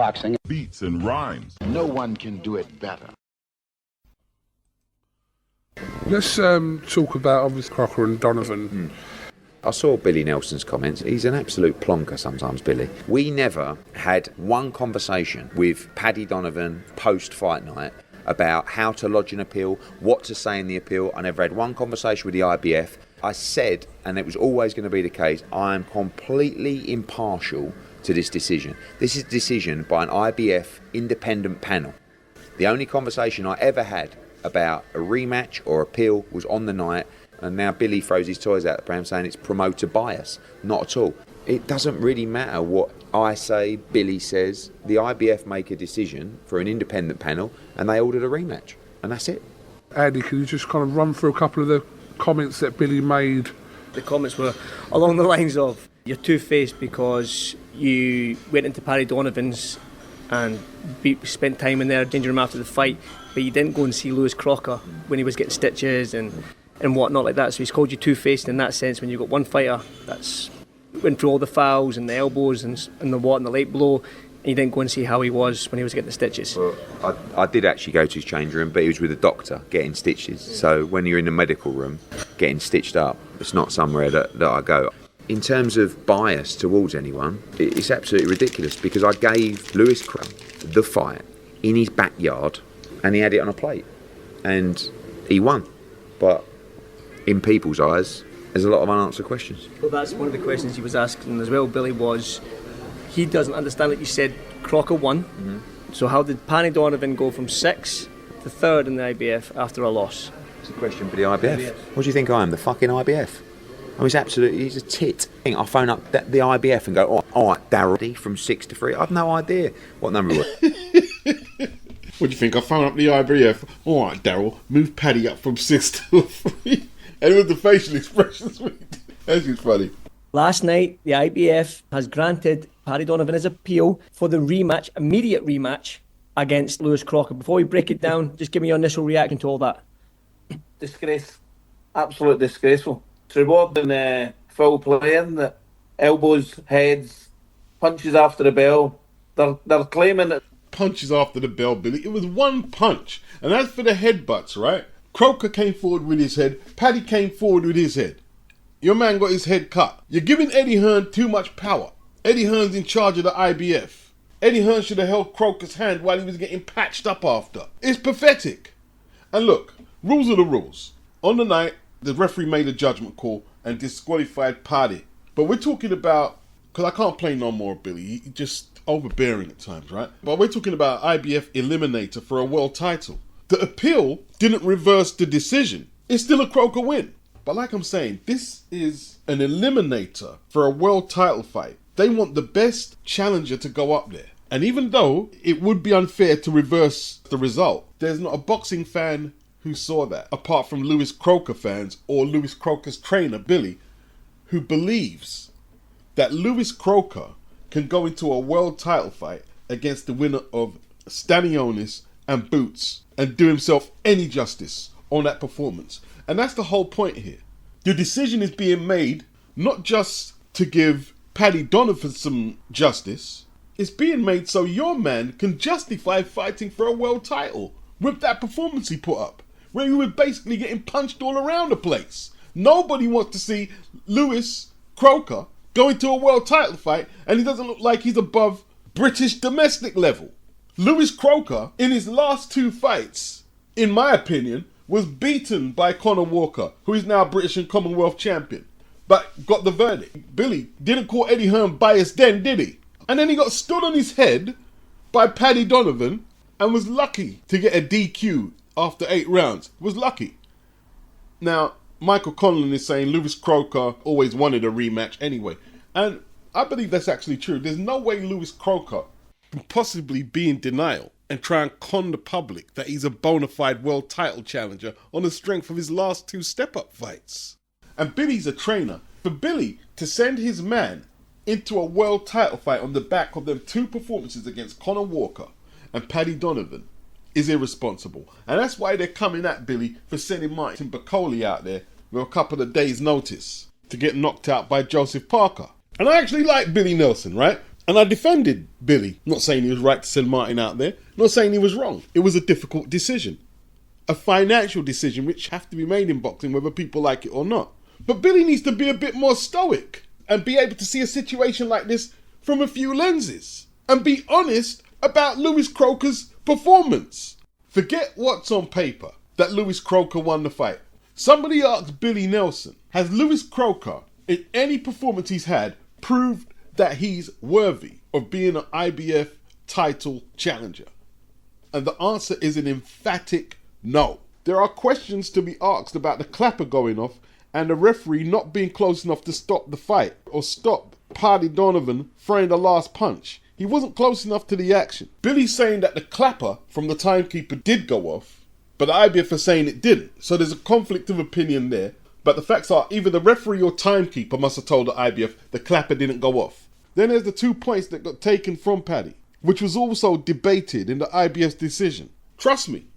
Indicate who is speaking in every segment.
Speaker 1: boxing.
Speaker 2: Beats and rhymes.
Speaker 1: No one can do it better.
Speaker 3: Let's talk about, obviously, Croker and Donovan.
Speaker 4: I saw Billy Nelson's comments. He's an absolute plonker sometimes, Billy. We never had one conversation with Paddy Donovan post-fight night about how to lodge an appeal, what to say in the appeal. I never had one conversation with the IBF. I said, and it was always going to be the case, I am completely impartial to this decision. This is a decision by an IBF independent panel. The only conversation I ever had about a rematch or appeal was on the night, and now Billy throws his toys out the pram saying it's promoter bias. Not at all. It doesn't really matter what I say, Billy says. The IBF make a decision for an independent panel and they ordered a rematch, and that's it.
Speaker 3: Andy, can you just kind of run through a couple of the comments that Billy made?
Speaker 5: The comments were along the lines of, you're two-faced because you went into Paddy Donovan's and spent time in there changing him after the fight, but you didn't go and see Lewis Croker when he was getting stitches and whatnot like that. So he's called you two-faced in that sense. When you've got one fighter that's went through all the fouls and the elbows and the what and the late blow, and you didn't go and see how he was when he was getting the stitches.
Speaker 4: Well, I did actually go to his change room, but he was with a doctor getting stitches. So when you're in the medical room getting stitched up, it's not somewhere that I go. In terms of bias towards anyone, it's absolutely ridiculous, because I gave Lewis Croker the fight in his backyard and he had it on a plate and he won. But in people's eyes, there's a lot of unanswered questions.
Speaker 5: Well, that's one of the questions he was asking as well, Billy, was he doesn't understand that you said Croker won. Mm-hmm. So how did Paddy Donovan go from 6th to 3rd in the IBF after a loss?
Speaker 4: It's a question for the IBF. What do you think I am, the fucking IBF? I mean, he's a tit. I phone up the IBF and go, all right, Darryl, from 6 to 3. I've no idea what number it was.
Speaker 6: What do you think? I phone up the IBF. All right, Darryl, move Paddy up from 6 to 3. And with the facial expressions, that's just funny.
Speaker 5: Last night, the IBF has granted Paddy Donovan his appeal for the rematch, immediate rematch, against Lewis Croker. Before we break it down, just give me your initial reaction to all that.
Speaker 7: Disgrace. Absolute disgraceful. It's rewarding foul playing, the elbows, heads, punches after the bell. They're claiming that...
Speaker 6: Punches after the bell, Billy. It was one punch. And as for the headbutts, right? Croker came forward with his head. Paddy came forward with his head. Your man got his head cut. You're giving Eddie Hearn too much power. Eddie Hearn's in charge of the IBF. Eddie Hearn should have held Croker's hand while he was getting patched up after. It's pathetic. And look, rules are the rules. On the night, the referee made a judgment call and disqualified Paddy. But we're talking about, because I can't play no more, Billy. He's just overbearing at times, right? But we're talking about IBF eliminator for a world title. The appeal didn't reverse the decision. It's still a Croker win. But like I'm saying, this is an eliminator for a world title fight. They want the best challenger to go up there. And even though it would be unfair to reverse the result, there's not a boxing fan who saw that, apart from Lewis Croker fans or Lewis Croker's trainer, Billy, who believes that Lewis Croker can go into a world title fight against the winner of Stanionis and Boots and do himself any justice on that performance. And that's the whole point here. The decision is being made not just to give Paddy Donovan some justice, it's being made so your man can justify fighting for a world title with that performance he put up, where he was basically getting punched all around the place. Nobody wants to see Lewis Croker go into a world title fight and he doesn't look like he's above British domestic level. Lewis Croker, in his last 2 fights, in my opinion, was beaten by Conor Walker, who is now British and Commonwealth champion, but got the verdict. Billy didn't call Eddie Hearn biased then, did he? And then he got stood on his head by Paddy Donovan and was lucky to get a DQ after 8 rounds. Was lucky. Now, Michael Conlon is saying Lewis Croker always wanted a rematch anyway. And I believe that's actually true. There's no way Lewis Croker can possibly be in denial and try and con the public that he's a bona fide world title challenger on the strength of his last 2 step-up fights. And Billy's a trainer. For Billy to send his man into a world title fight on the back of them 2 performances against Conor Walker and Paddy Donovan is irresponsible. And that's why they're coming at Billy for sending Martin Bacoli out there with a couple of days' notice to get knocked out by Joseph Parker. And I actually like Billy Nelson, right? And I defended Billy, not saying he was right to send Martin out there, not saying he was wrong. It was a difficult decision. A financial decision which have to be made in boxing whether people like it or not. But Billy needs to be a bit more stoic and be able to see a situation like this from a few lenses and be honest about Lewis Croker's performance. Forget what's on paper, that Lewis Croker won the fight. Somebody asked Billy Nelson, has Lewis Croker, in any performance he's had, proved that he's worthy of being an IBF title challenger? And the answer is an emphatic no. There are questions to be asked about the clapper going off and the referee not being close enough to stop the fight or stop Paddy Donovan throwing the last punch. He wasn't close enough to the action. Billy's saying that the clapper from the timekeeper did go off, but the IBF are saying it didn't. So there's a conflict of opinion there. But the facts are either the referee or timekeeper must have told the IBF the clapper didn't go off. Then there's the 2 points that got taken from Paddy, which was also debated in the IBF's decision. Trust me,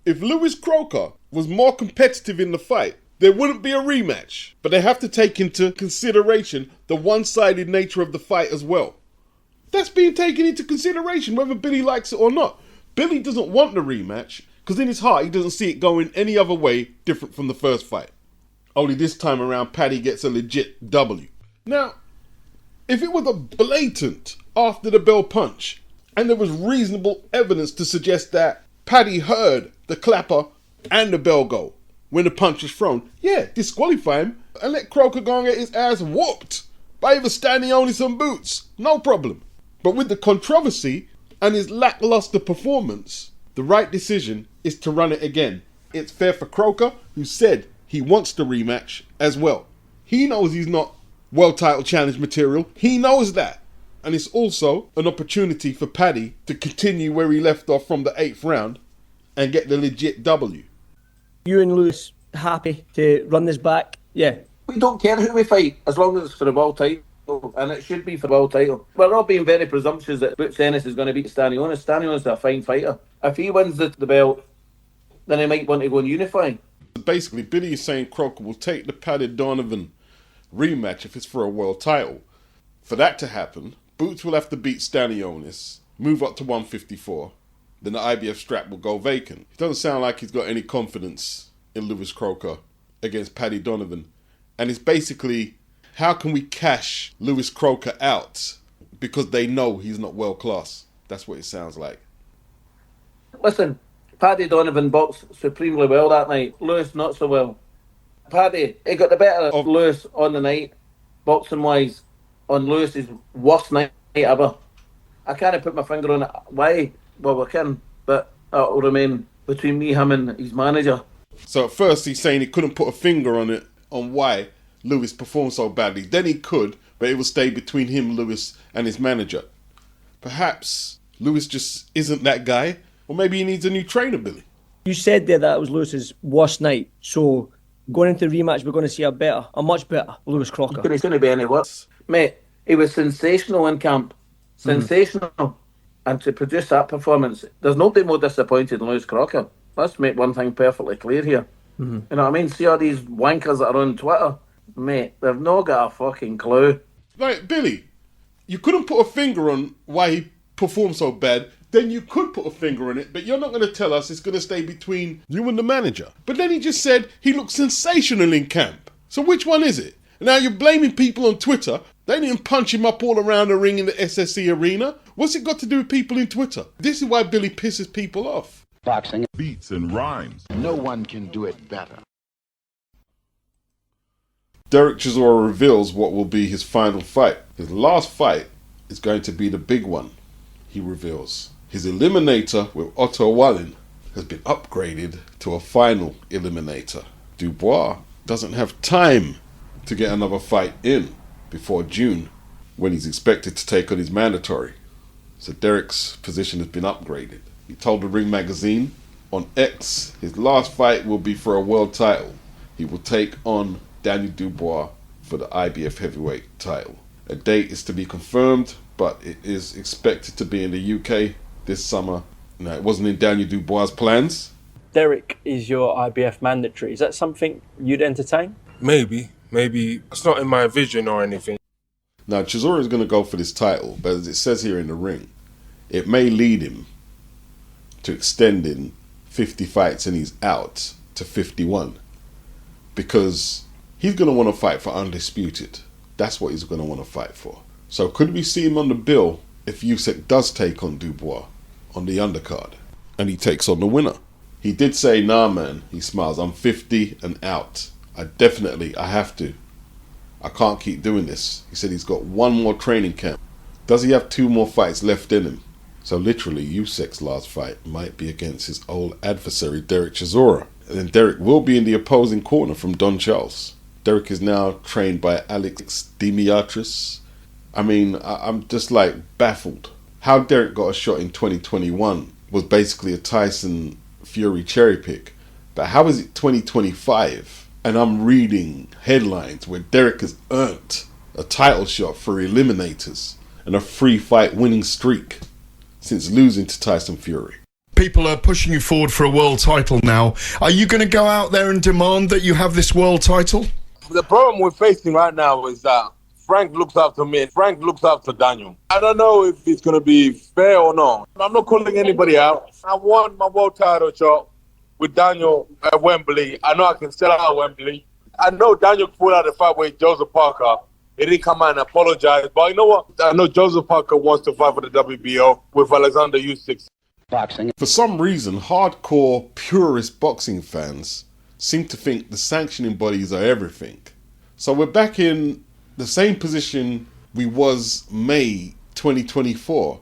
Speaker 6: if Lewis Croker was more competitive in the fight, there wouldn't be a rematch. But they have to take into consideration the one-sided nature of the fight as well. That's being taken into consideration whether Billy likes it or not. Billy doesn't want the rematch because in his heart he doesn't see it going any other way different from the first fight. Only this time around Paddy gets a legit W. Now, if it was a blatant after the bell punch and there was reasonable evidence to suggest that Paddy heard the clapper and the bell go when the punch was thrown, yeah, disqualify him and let Croker go and get his ass whooped by either standing on some boots. No problem. But with the controversy and his lackluster performance, the right decision is to run it again. It's fair for Croker, who said he wants the rematch as well. He knows he's not world title challenge material. He knows that. And it's also an opportunity for Paddy to continue where he left off from the 8th round and get the legit W.
Speaker 5: You and Lewis happy to run this back? Yeah.
Speaker 7: We don't care who we fight, as long as it's for the world title, and it should be for the world title. We're all being very presumptuous that Butch Ennis is going to beat Stanionis. Stanionis is a fine fighter. If he wins the belt, then he might want to go and unify.
Speaker 6: Basically, Billy is saying Croker will take the Paddy Donovan rematch if it's for a world title. For that to happen, Boots will have to beat Stanionis, move up to 154, then the IBF strap will go vacant. It doesn't sound like he's got any confidence in Lewis Croker against Paddy Donovan. And it's basically, how can we cash Lewis Croker out because they know he's not world class? That's what it sounds like.
Speaker 7: Listen, Paddy Donovan boxed supremely well that night. Lewis not so well. Paddy, he got the better of Lewis on the night, boxing-wise, on Lewis's worst night ever. I can't put my finger on it. Why? Well, we can, but that'll remain between me, him and his manager.
Speaker 6: So at first he's saying he couldn't put a finger on it, on why Lewis performed so badly. Then he could, but it will stay between him, Lewis, and his manager. Perhaps Lewis just isn't that guy, or maybe he needs a new trainer, Billy.
Speaker 5: You said there that it was Lewis's worst night, so going into the rematch we're going to see a much better Lewis Croker.
Speaker 7: He's going to be any worse. Mate, he was sensational in camp. Sensational. And to produce that performance, there's nobody more disappointed than Lewis Croker. Let's make one thing perfectly clear here. You know what I mean? See all these wankers that are on Twitter? Mate, they've not got a fucking clue.
Speaker 6: Like, Billy, you couldn't put a finger on why he performed so bad. Then you could put a finger on it, but you're not going to tell us it's going to stay between you and the manager. But then he just said he looked sensational in camp. So which one is it? Now you're blaming people on Twitter. They didn't punch him up all around the ring in the SSE arena. What's it got to do with people in Twitter? This is why Billy pisses people off.
Speaker 1: Boxing.
Speaker 2: Beats and rhymes.
Speaker 1: No one can do it better.
Speaker 6: Derek Chisora reveals what will be his final fight. His last fight is going to be the big one, he reveals. His eliminator with Otto Wallin has been upgraded to a final eliminator. Dubois doesn't have time to get another fight in before June, when he's expected to take on his mandatory. So Derek's position has been upgraded. He told the Ring magazine on X his last fight will be for a world title. He will take on Daniel Dubois for the IBF heavyweight title. A date is to be confirmed, but it is expected to be in the UK this summer. Now, it wasn't in Daniel Dubois' plans.
Speaker 8: Derek is your IBF mandatory. Is that something you'd entertain?
Speaker 3: Maybe. It's not in my vision or anything.
Speaker 6: Now, Chisora is going to go for this title, but as it says here in the ring, it may lead him to extending 50 fights and he's out to 51. Because he's going to want to fight for undisputed. That's what he's going to want to fight for. So could we see him on the bill if Usyk does take on Dubois on the undercard and he takes on the winner? He did say, nah man, he smiles, I'm 50 and out. I have to. I can't keep doing this. He said he's got one more training camp. Does he have 2 more fights left in him? So literally, Usyk's last fight might be against his old adversary, Derek Chisora. And then Derek will be in the opposing corner from Don Charles. Derek is now trained by Alex Dimitrios. I mean, I'm just like baffled. How Derek got a shot in 2021 was basically a Tyson Fury cherry pick. But how is it 2025? And I'm reading headlines where Derek has earned a title shot for eliminators and a free fight winning streak since losing to Tyson Fury.
Speaker 2: People are pushing you forward for a world title now. Are you going to go out there and demand that you have this world title?
Speaker 9: The problem we're facing right now is that Frank looks after me. Frank looks after Daniel. I don't know if it's going to be fair or not. I'm not calling anybody out. I want my world title shot with Daniel at Wembley. I know I can sell out at Wembley. I know Daniel pulled out the fight with Joseph Parker. He didn't come out and apologize. But you know what? I know Joseph Parker wants to fight for the WBO with Alexander Usyk.
Speaker 1: Boxing.
Speaker 6: For some reason, hardcore, purist boxing fans seem to think the sanctioning bodies are everything. So we're back in the same position we was May 2024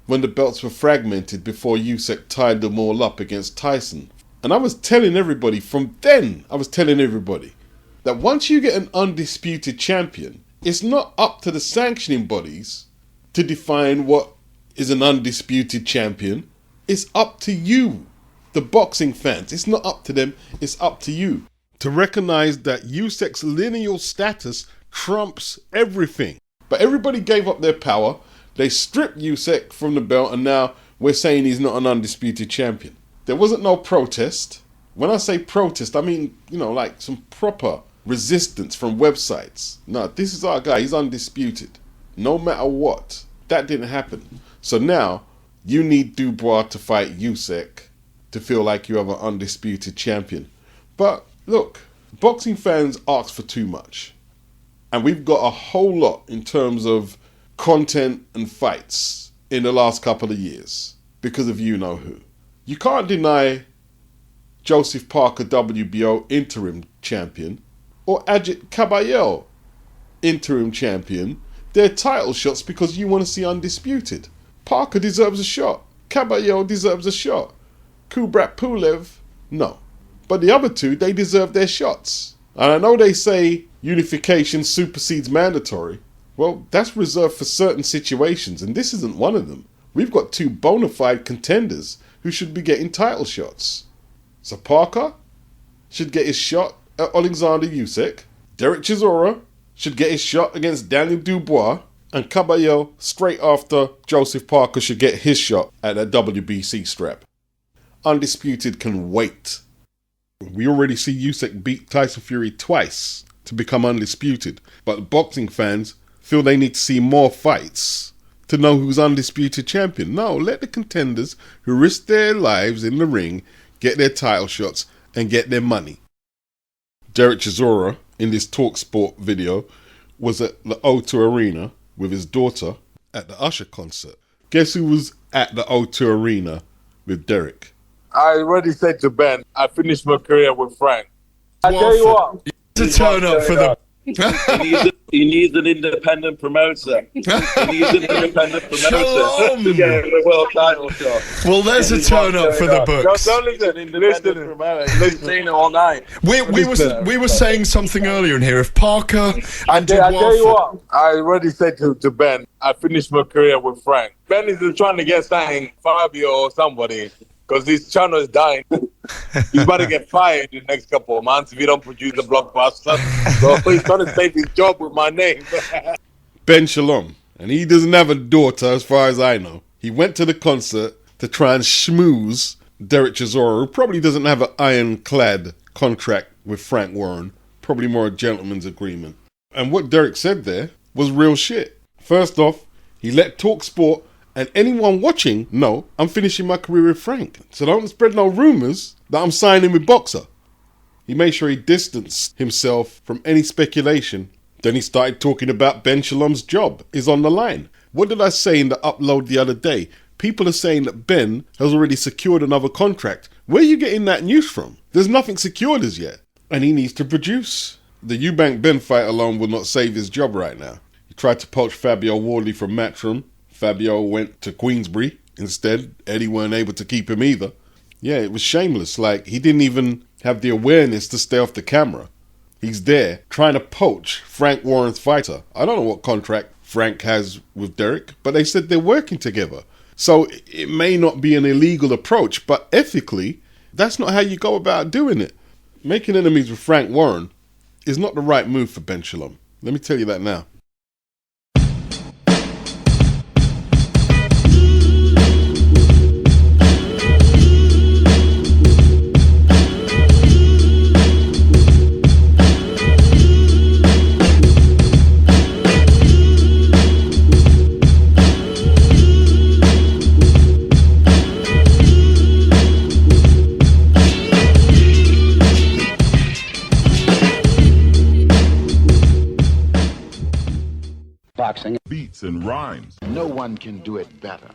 Speaker 6: when the belts were fragmented before Usyk tied them all up against Tyson. And I was telling everybody from then, that once you get an undisputed champion, it's not up to the sanctioning bodies to define what is an undisputed champion. It's up to you, the boxing fans. It's not up to them, it's up to you to recognize that Usyk's lineal status trumps everything. But everybody gave up their power. They stripped Usyk from the belt, and now we're saying he's not an undisputed champion. There wasn't no protest. When I say protest, I mean, like some proper resistance from websites. No, this is our guy. He's undisputed. No matter what. That didn't happen. So now you need Dubois to fight Usyk to feel like you have an undisputed champion. But look, boxing fans ask for too much. And we've got a whole lot in terms of content and fights in the last couple of years because of you-know-who. You can't deny Joseph Parker WBO interim champion or Ajit Caballero interim champion their title shots because you want to see undisputed. Parker deserves a shot. Caballero deserves a shot. Kubrat Pulev, no. But the other two, they deserve their shots. And I know they say unification supersedes mandatory. Well, that's reserved for certain situations, and this isn't one of them. We've got 2 bona fide contenders who should be getting title shots. So Parker should get his shot at Alexander Usyk. Derek Chisora should get his shot against Daniel Dubois. And Caballero, straight after Joseph Parker, should get his shot at that WBC strap. Undisputed can wait. We already see Usyk beat Tyson Fury twice to become undisputed. But boxing fans feel they need to see more fights to know who's undisputed champion. No, let the contenders who risk their lives in the ring get their title shots and get their money. Derek Chisora, in this TalkSport video, was at the O2 Arena with his daughter at the Usher concert. Guess who was at the O2 Arena with Derek?
Speaker 9: I already said to Ben, I finished my career with Frank. I tell you what.
Speaker 2: To turn up for the...
Speaker 10: He needs an independent promoter. He needs an independent promoter
Speaker 2: Shalom.
Speaker 10: to get the world title shot.
Speaker 2: Well, there's a turn up for the books.
Speaker 9: Don't listen.
Speaker 10: Listen all night.
Speaker 2: We were saying something earlier in here. If Parker and
Speaker 9: I tell you
Speaker 2: Dubois...
Speaker 9: what. I already said to Ben, I finished my career with Frank. Ben is trying to get something, Fabio or somebody, because his channel is dying. He's about to get fired in the next couple of months if he don't produce a blockbuster. So he's trying to save his job with my name.
Speaker 6: Ben Shalom. And he doesn't have a daughter as far as I know. He went to the concert to try and schmooze Derek Chisora, who probably doesn't have an ironclad contract with Frank Warren. Probably more a gentleman's agreement. And what Derek said there, was real shit. First off, he let Talk Sport and anyone watching know I'm finishing my career with Frank. So don't spread no rumours that I'm signing with Boxer. He made sure he distanced himself from any speculation. Then he started talking about Ben Shalom's job is on the line. What did I say in the upload the other day? People are saying that Ben has already secured another contract. Where are you getting that news from? There's nothing secured as yet. And he needs to produce. The Eubank Ben fight alone will not save his job right now. He tried to poach Fabio Wardley from Matchroom. Fabio went to Queensbury instead. Eddie weren't able to keep him either. Yeah, it was shameless. Like, he didn't even have the awareness to stay off the camera. He's there trying to poach Frank Warren's fighter. I don't know what contract Frank has with Derek, but they said they're working together. So it may not be an illegal approach, but ethically, that's not how you go about doing it. Making enemies with Frank Warren is not the right move for Ben Shalom. Let me tell you that now.
Speaker 1: Boxing.
Speaker 9: Beats and rhymes.
Speaker 1: No one can do it better.